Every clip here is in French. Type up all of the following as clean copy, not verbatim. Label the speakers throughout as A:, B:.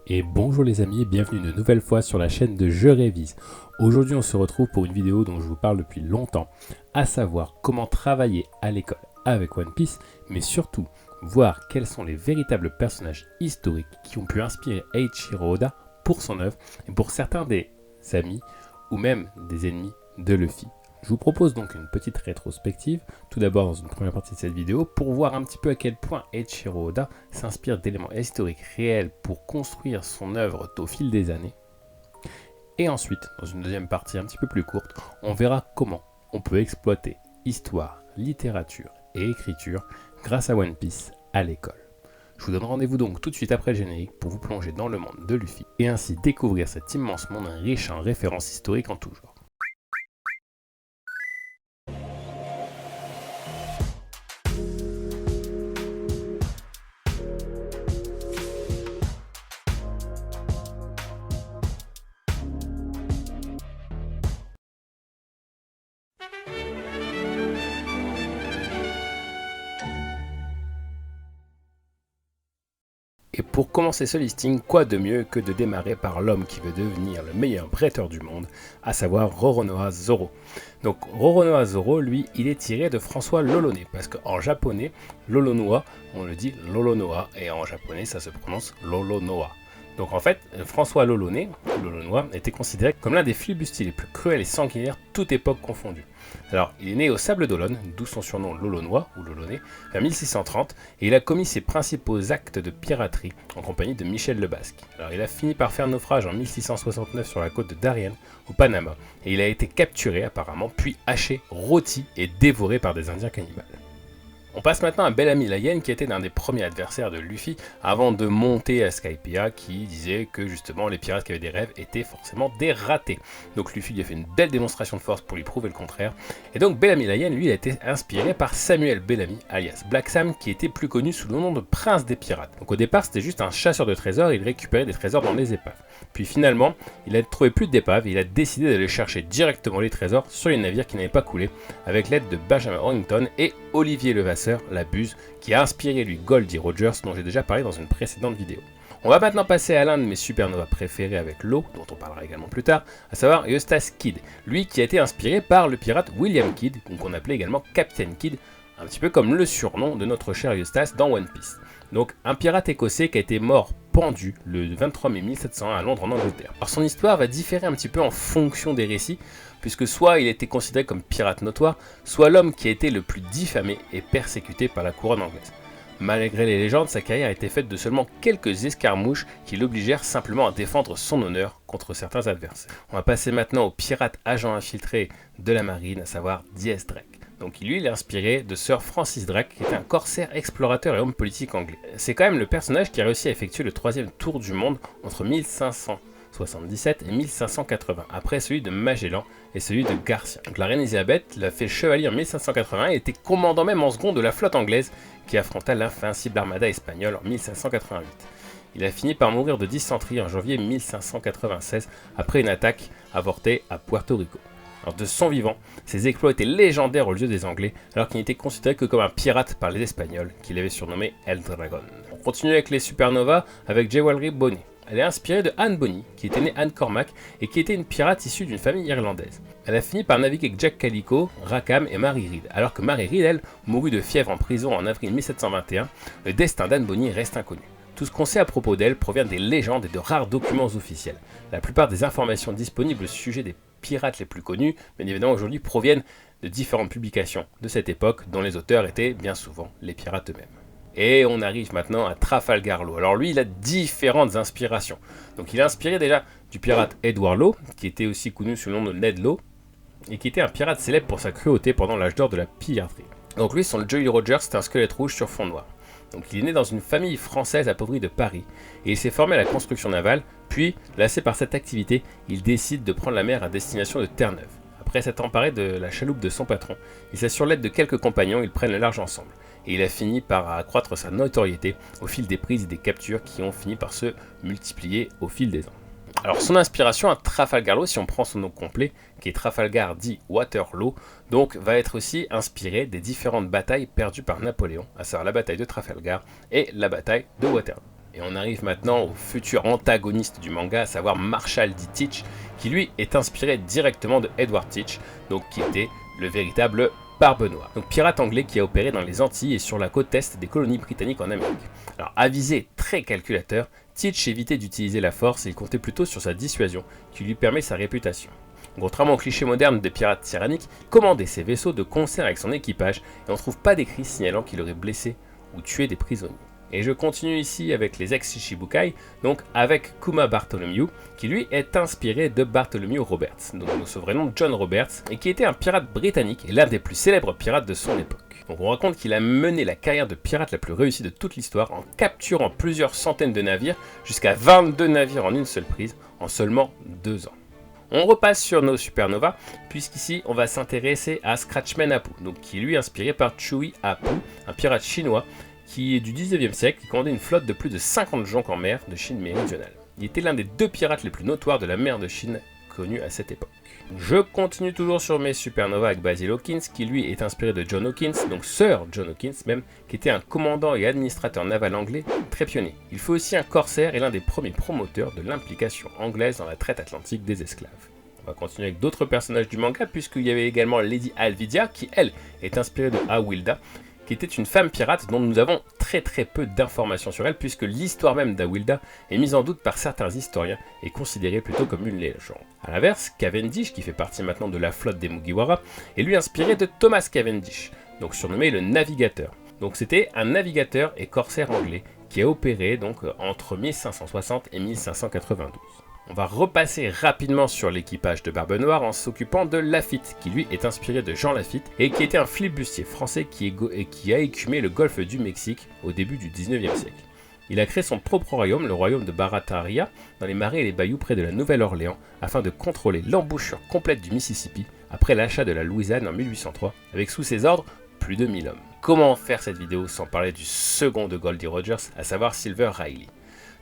A: Et bonjour les amis et bienvenue une nouvelle fois sur la chaîne de Je Révise. Aujourd'hui on se retrouve pour une vidéo dont je vous parle depuis longtemps, à savoir comment travailler à l'école avec One Piece, mais surtout voir quels sont les véritables personnages historiques qui ont pu inspirer Eiichiro Oda pour son œuvre et pour certains des amis ou même des ennemis de Luffy. Je vous propose donc une petite rétrospective, tout d'abord dans une première partie de cette vidéo, pour voir un petit peu à quel point Eiichiro Oda s'inspire d'éléments historiques réels pour construire son œuvre au fil des années. Et ensuite, dans une deuxième partie un petit peu plus courte, on verra comment on peut exploiter histoire, littérature et écriture grâce à One Piece à l'école. Je vous donne rendez-vous donc tout de suite après le générique pour vous plonger dans le monde de Luffy et ainsi découvrir cet immense monde riche en références historiques en tout genre. Et pour commencer ce listing, quoi de mieux que de démarrer par l'homme qui veut devenir le meilleur bretteur du monde, à savoir Roronoa Zoro. Donc Roronoa Zoro, lui, il est tiré de François Loloné, parce qu'en japonais, Lolonoa, on le dit Lolonoa, et en japonais, ça se prononce Lolonoa. Donc en fait, François Loloné, Lolonoa, était considéré comme l'un des flibustiers les plus cruels et sanguinaires, toute époque confondue. Alors, il est né au Sable d'Olonne, d'où son surnom Lolonois ou Loloné, vers 1630, et il a commis ses principaux actes de piraterie en compagnie de Michel le Basque. Alors, il a fini par faire naufrage en 1669 sur la côte de Darien, au Panama, et il a été capturé apparemment, puis haché, rôti et dévoré par des Indiens cannibales. On passe maintenant à Bellamy la Hyène qui était l'un des premiers adversaires de Luffy avant de monter à Skypiea qui disait que justement les pirates qui avaient des rêves étaient forcément des ratés. Donc Luffy lui a fait une belle démonstration de force pour lui prouver le contraire. Et donc Bellamy la Hyène lui a été inspiré par Samuel Bellamy alias Black Sam qui était plus connu sous le nom de Prince des Pirates. Donc au départ c'était juste un chasseur de trésors et il récupérait des trésors dans les épaves. Puis finalement il a trouvé plus d'épaves et il a décidé d'aller chercher directement les trésors sur les navires qui n'avaient pas coulé avec l'aide de Benjamin Horrington et Olivier Levasseur, la Buse, qui a inspiré lui Goldie Rogers dont j'ai déjà parlé dans une précédente vidéo. On va maintenant passer à l'un de mes supernovas préférés avec l'eau, dont on parlera également plus tard, à savoir Eustace Kidd, lui qui a été inspiré par le pirate William Kidd, qu'on appelait également Captain Kidd, un petit peu comme le surnom de notre cher Eustace dans One Piece. Donc un pirate écossais qui a été mort pendu le 23 mai 1701 à Londres en Angleterre. Alors son histoire va différer un petit peu en fonction des récits, puisque soit il était considéré comme pirate notoire, soit l'homme qui a été le plus diffamé et persécuté par la couronne anglaise. Malgré les légendes, sa carrière a été faite de seulement quelques escarmouches qui l'obligèrent simplement à défendre son honneur contre certains adversaires. On va passer maintenant au pirate agent infiltré de la marine, à savoir Dies Drake. Donc lui, il est inspiré de Sir Francis Drake, qui était un corsaire explorateur et homme politique anglais. C'est quand même le personnage qui a réussi à effectuer le troisième tour du monde entre 1577 et 1580, après celui de Magellan et celui de Garcia. Donc la reine Elisabeth l'a fait chevalier en 1581 et était commandant même en second de la flotte anglaise qui affronta l'invincible armada espagnole en 1588. Il a fini par mourir de dysenterie en janvier 1596 après une attaque avortée à Puerto Rico. Alors de son vivant, ses exploits étaient légendaires aux yeux des Anglais, alors qu'il n'était considéré que comme un pirate par les Espagnols, qui l'avaient surnommé El Dragon. On continue avec les supernovas avec Jewelry Bonny. Elle est inspirée de Anne Bonny, qui était née Anne Cormac et qui était une pirate issue d'une famille irlandaise. Elle a fini par naviguer avec Jack Calico, Rackham et Mary Read, alors que Mary Read, elle, mourut de fièvre en prison en avril 1721. Le destin d'Anne Bonny reste inconnu. Tout ce qu'on sait à propos d'elle provient des légendes et de rares documents officiels. La plupart des informations disponibles au sujet des pirates les plus connus, bien évidemment aujourd'hui, proviennent de différentes publications de cette époque, dont les auteurs étaient bien souvent les pirates eux-mêmes. Et on arrive maintenant à Trafalgar Law. Alors lui, il a différentes inspirations. Donc il est inspiré déjà du pirate Edward Law, qui était aussi connu sous le nom de Ned Law, et qui était un pirate célèbre pour sa cruauté pendant l'âge d'or de la piraterie. Donc lui, son Jolly Roger, c'est un squelette rouge sur fond noir. Donc il est né dans une famille française appauvrie de Paris, et il s'est formé à la construction navale, puis, lassé par cette activité, il décide de prendre la mer à destination de Terre-Neuve. Après s'être emparé de la chaloupe de son patron, il s'assure l'aide de quelques compagnons, ils prennent le large ensemble. Et il a fini par accroître sa notoriété au fil des prises et des captures qui ont fini par se multiplier au fil des ans. Alors son inspiration à Trafalgar Law, si on prend son nom complet, qui est Trafalgar dit Waterloo, donc va être aussi inspiré des différentes batailles perdues par Napoléon, à savoir la bataille de Trafalgar et la bataille de Waterloo. Et on arrive maintenant au futur antagoniste du manga, à savoir Marshall D. Teach, qui lui est inspiré directement de Edward Teach, donc qui était le véritable Barbe Noire. Donc pirate anglais qui a opéré dans les Antilles et sur la côte est des colonies britanniques en Amérique. Alors avisé, très calculateur, Teach évitait d'utiliser la force et il comptait plutôt sur sa dissuasion, qui lui permet sa réputation. Contrairement au cliché moderne des pirates tyranniques, il commandait ses vaisseaux de concert avec son équipage et on ne trouve pas d'écrit signalant qu'il aurait blessé ou tué des prisonniers. Et je continue ici avec les ex-Shichibukai, donc avec Kuma Bartholomew, qui lui est inspiré de Bartholomew Roberts, donc son vrai nom John Roberts, et qui était un pirate britannique et l'un des plus célèbres pirates de son époque. Donc on raconte qu'il a mené la carrière de pirate la plus réussie de toute l'histoire en capturant plusieurs centaines de navires, jusqu'à 22 navires en une seule prise, en seulement 2 ans. On repasse sur nos supernovas, puisqu'ici on va s'intéresser à Scratchman Apu, donc qui est lui inspiré par Chui Apu, un pirate chinois qui est du 19e siècle, qui commandait une flotte de plus de 50 jonques en mer de Chine méridionale. Il était l'un des 2 pirates les plus notoires de la mer de Chine connue à cette époque. Je continue toujours sur mes supernovas avec Basil Hawkins, qui lui est inspiré de John Hawkins, donc Sir John Hawkins même, qui était un commandant et administrateur naval anglais très pionnier. Il fut aussi un corsaire et l'un des premiers promoteurs de l'implication anglaise dans la traite atlantique des esclaves. On va continuer avec d'autres personnages du manga, puisqu'il y avait également Lady Alvidia, qui elle est inspirée de Awilda, qui était une femme pirate dont nous avons très peu d'informations sur elle, puisque l'histoire même d'Awilda est mise en doute par certains historiens et considérée plutôt comme une légende. A l'inverse, Cavendish, qui fait partie maintenant de la flotte des Mugiwara, est lui inspiré de Thomas Cavendish, donc surnommé le Navigateur. Donc c'était un navigateur et corsaire anglais qui a opéré donc entre 1560 et 1592. On va repasser rapidement sur l'équipage de Barbe Noire en s'occupant de Lafitte, qui lui est inspiré de Jean Lafitte et qui était un flibustier français qui a écumé le golfe du Mexique au début du 19e siècle. Il a créé son propre royaume, le royaume de Barataria, dans les marais et les bayous près de la Nouvelle-Orléans, afin de contrôler l'embouchure complète du Mississippi après l'achat de la Louisiane en 1803, avec sous ses ordres plus de 1000 hommes. Comment faire cette vidéo sans parler du second de Goldie Rogers, à savoir Silver Riley.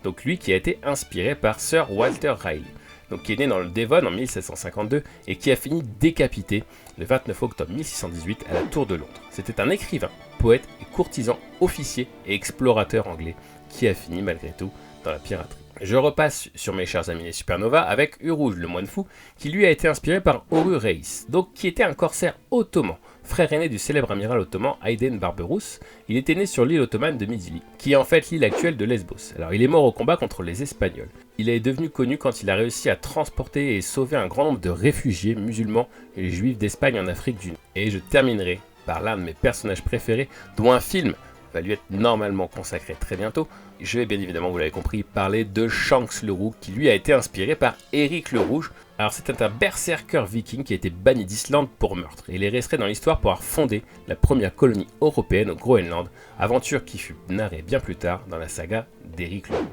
A: Donc lui qui a été inspiré par Sir Walter Raleigh, donc qui est né dans le Devon en 1752 et qui a fini décapité le 29 octobre 1618 à la Tour de Londres. C'était un écrivain, poète et courtisan, officier et explorateur anglais qui a fini malgré tout dans la piraterie. Je repasse sur mes chers amis les supernovas avec Urouge le moine fou, qui lui a été inspiré par Oru Reis, donc qui était un corsaire ottoman, frère aîné du célèbre amiral ottoman Aydin Barberousse. Il était né sur l'île ottomane de Midilli, qui est en fait l'île actuelle de Lesbos. Alors il est mort au combat contre les Espagnols. Il est devenu connu quand il a réussi à transporter et sauver un grand nombre de réfugiés musulmans et juifs d'Espagne en Afrique du Nord. Et je terminerai par l'un de mes personnages préférés, dont un film va lui être normalement consacré très bientôt. Je vais bien évidemment, vous l'avez compris, parler de Shanks le Roux, qui lui a été inspiré par Éric le Rouge. Alors c'était un berserker viking qui a été banni d'Islande pour meurtre, et il est resté dans l'histoire pour avoir fondé la première colonie européenne au Groenland, aventure qui fut narrée bien plus tard dans la saga d'Éric le Rouge.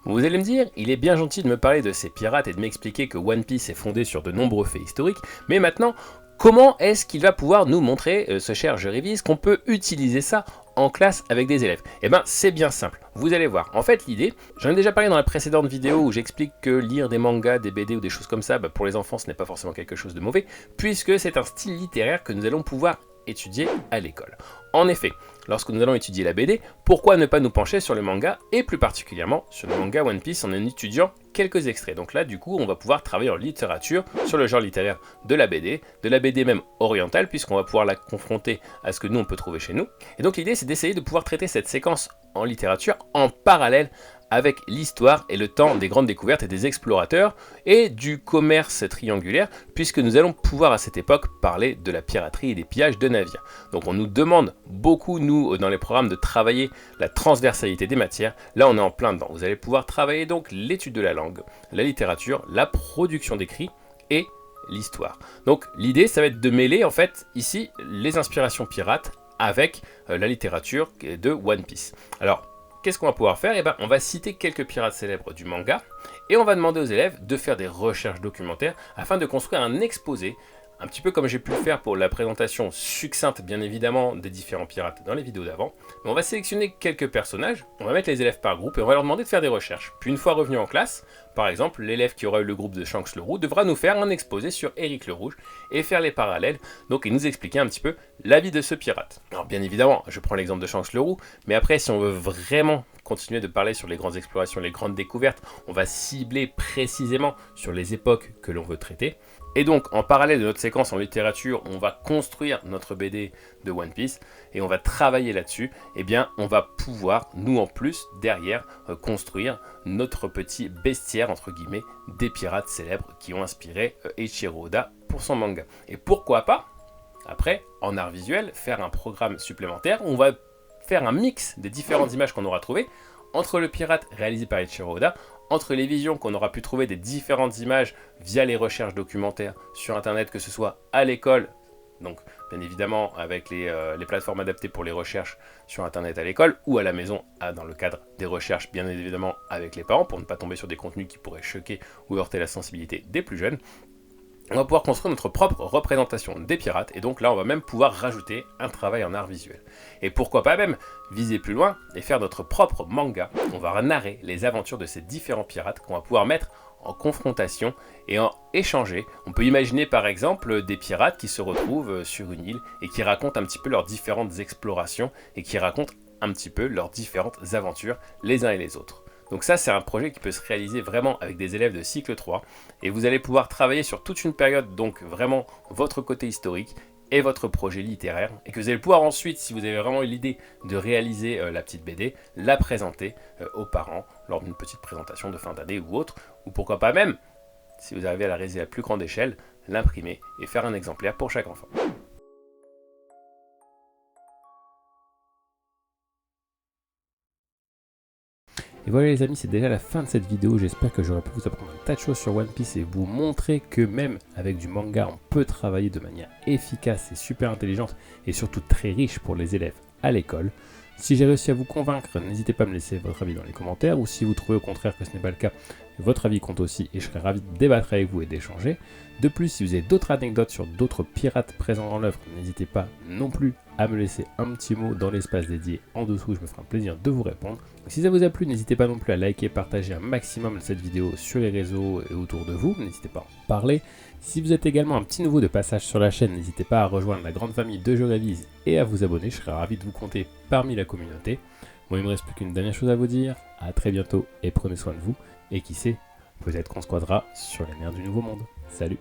A: Vous allez me dire, il est bien gentil de me parler de ces pirates et de m'expliquer que One Piece est fondé sur de nombreux faits historiques, mais maintenant, comment est-ce qu'il va pouvoir nous montrer, ce cher Je Révise, qu'on peut utiliser ça en classe avec des élèves? Eh ben, c'est bien simple, vous allez voir. En fait, l'idée, j'en ai déjà parlé dans la précédente vidéo où j'explique que lire des mangas, des BD ou des choses comme ça, pour les enfants, ce n'est pas forcément quelque chose de mauvais, puisque c'est un style littéraire que nous allons pouvoir étudier à l'école. En effet, lorsque nous allons étudier la BD, pourquoi ne pas nous pencher sur le manga, et plus particulièrement sur le manga One Piece en étudiant quelques extraits. Donc là, du coup, on va pouvoir travailler en littérature sur le genre littéraire de la BD même orientale, puisqu'on va pouvoir la confronter à ce que nous, on peut trouver chez nous. Et donc l'idée, c'est d'essayer de pouvoir traiter cette séquence en littérature en parallèle avec l'histoire et le temps des grandes découvertes et des explorateurs et du commerce triangulaire, puisque nous allons pouvoir à cette époque parler de la piraterie et des pillages de navires. Donc on nous demande beaucoup, nous, dans les programmes, de travailler la transversalité des matières. Là, on est en plein dedans. Vous allez pouvoir travailler donc l'étude de la langue, la littérature, la production d'écrits et l'histoire. Donc l'idée, ça va être de mêler, en fait, ici, les inspirations pirates avec la littérature de One Piece. Alors, qu'est-ce qu'on va pouvoir faire? Eh ben, on va citer quelques pirates célèbres du manga et on va demander aux élèves de faire des recherches documentaires afin de construire un exposé, un petit peu comme j'ai pu le faire pour la présentation succincte bien évidemment des différents pirates dans les vidéos d'avant. Mais on va sélectionner quelques personnages, on va mettre les élèves par groupe et on va leur demander de faire des recherches. Puis une fois revenus en classe, Par exemple, l'élève qui aura eu le groupe de Shanks le Roux devra nous faire un exposé sur Éric le Rouge et faire les parallèles, donc et nous expliquer un petit peu la vie de ce pirate. Alors bien évidemment, je prends l'exemple de Shanks le Roux, mais après si on veut vraiment continuer de parler sur les grandes explorations, les grandes découvertes, on va cibler précisément sur les époques que l'on veut traiter. Et donc, en parallèle de notre séquence en littérature, on va construire notre BD de One Piece et on va travailler là-dessus. Eh bien, on va pouvoir, nous en plus, derrière, construire notre petit bestiaire, entre guillemets, des pirates célèbres qui ont inspiré Eiichiro Oda pour son manga. Et pourquoi pas, après, en art visuel, faire un programme supplémentaire où on va faire un mix des différentes images qu'on aura trouvées entre le pirate réalisé par Eiichiro Oda, entre les visions qu'on aura pu trouver des différentes images via les recherches documentaires sur internet, que ce soit à l'école, donc bien évidemment avec les plateformes adaptées pour les recherches sur internet à l'école, ou à la maison dans le cadre des recherches bien évidemment avec les parents, pour ne pas tomber sur des contenus qui pourraient choquer ou heurter la sensibilité des plus jeunes. On va pouvoir construire notre propre représentation des pirates, et donc là on va même pouvoir rajouter un travail en art visuel. Et pourquoi pas même viser plus loin et faire notre propre manga. On va narrer les aventures de ces différents pirates qu'on va pouvoir mettre en confrontation et en échanger. On peut imaginer par exemple des pirates qui se retrouvent sur une île et qui racontent un petit peu leurs différentes explorations et qui racontent un petit peu leurs différentes aventures les uns et les autres. Donc ça, c'est un projet qui peut se réaliser vraiment avec des élèves de cycle 3 et vous allez pouvoir travailler sur toute une période, donc vraiment votre côté historique et votre projet littéraire, et que vous allez pouvoir ensuite, si vous avez vraiment eu l'idée de réaliser la petite BD, la présenter aux parents lors d'une petite présentation de fin d'année ou autre, ou pourquoi pas même, si vous arrivez à la réaliser à plus grande échelle, l'imprimer et faire un exemplaire pour chaque enfant. Et voilà les amis, c'est déjà la fin de cette vidéo. J'espère que j'aurai pu vous apprendre un tas de choses sur One Piece et vous montrer que même avec du manga, on peut travailler de manière efficace et super intelligente et surtout très riche pour les élèves à l'école. Si j'ai réussi à vous convaincre, n'hésitez pas à me laisser votre avis dans les commentaires, ou si vous trouvez au contraire que ce n'est pas le cas, votre avis compte aussi et je serai ravi de débattre avec vous et d'échanger. De plus, si vous avez d'autres anecdotes sur d'autres pirates présents dans l'œuvre, n'hésitez pas non plus à me laisser un petit mot dans l'espace dédié en dessous, je me ferai un plaisir de vous répondre. Si ça vous a plu, n'hésitez pas non plus à liker et partager un maximum cette vidéo sur les réseaux et autour de vous, n'hésitez pas à en parler. Si vous êtes également un petit nouveau de passage sur la chaîne, n'hésitez pas à rejoindre la grande famille de Je Révise et à vous abonner, je serai ravi de vous compter parmi la communauté. Bon, il ne me reste plus qu'une dernière chose à vous dire, à très bientôt et prenez soin de vous, et qui sait, peut-être qu'on se croisera sur les mers du Nouveau Monde. Salut!